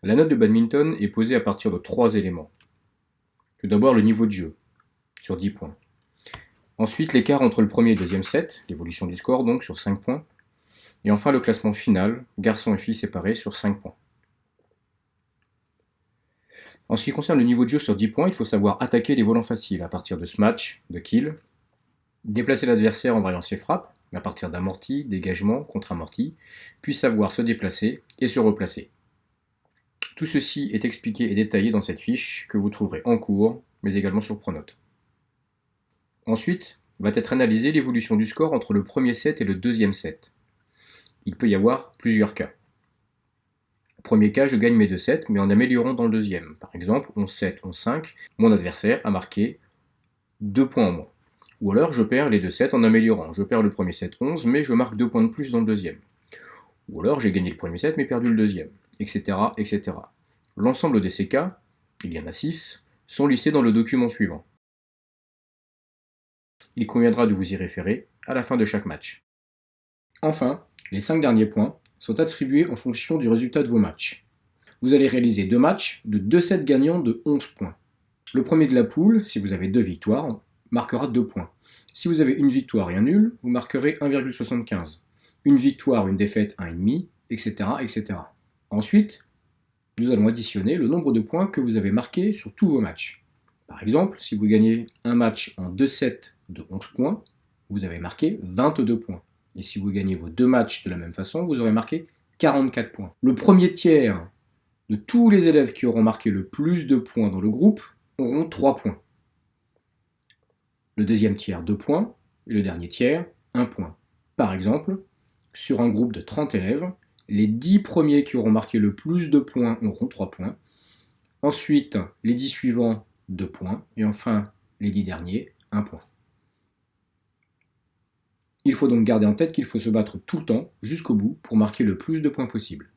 La note de badminton est posée à partir de 3 éléments. Tout d'abord le niveau de jeu, sur 10 points. Ensuite l'écart entre le premier et le deuxième set, l'évolution du score donc sur 5 points. Et enfin le classement final, garçons et filles séparés sur 5 points. En ce qui concerne le niveau de jeu sur 10 points, il faut savoir attaquer les volants faciles à partir de smash, de kill, déplacer l'adversaire en variant ses frappes, à partir d'amorti, dégagement, contre-amorti, puis savoir se déplacer et se replacer. Tout ceci est expliqué et détaillé dans cette fiche que vous trouverez en cours, mais également sur Pronote. Ensuite, va être analysée l'évolution du score entre le premier set et le deuxième set. Il peut y avoir plusieurs cas. Premier cas, je gagne mes 2 sets, mais en améliorant dans le deuxième. Par exemple, 11-7, 11-5, mon adversaire a marqué 2 points en moins. Ou alors, je perds les 2 sets en améliorant. Je perds le premier set 11, mais je marque 2 points de plus dans le deuxième. Ou alors, j'ai gagné le premier set, mais perdu le deuxième, etc. etc. L'ensemble de ces cas, il y en a 6, sont listés dans le document suivant. Il conviendra de vous y référer à la fin de chaque match. Enfin, les 5 derniers points sont attribués en fonction du résultat de vos matchs. Vous allez réaliser 2 matchs de 2 sets gagnants de 11 points. Le premier de la poule, si vous avez 2 victoires, marquera 2 points. Si vous avez une victoire et un nul, vous marquerez 1,75. Une victoire, une défaite, 1,5, etc., etc. Ensuite, nous allons additionner le nombre de points que vous avez marqués sur tous vos matchs. Par exemple, si vous gagnez un match en 2 sets de 11 points, vous avez marqué 22 points. Et si vous gagnez vos 2 matchs de la même façon, vous aurez marqué 44 points. Le premier tiers de tous les élèves qui auront marqué le plus de points dans le groupe auront 3 points. Le deuxième tiers, 2 points, et le dernier tiers, 1 point. Par exemple, sur un groupe de 30 élèves, les 10 premiers qui auront marqué le plus de points auront 3 points. Ensuite, les 10 suivants, 2 points. Et enfin, les 10 derniers, 1 point. Il faut donc garder en tête qu'il faut se battre tout le temps, jusqu'au bout, pour marquer le plus de points possible.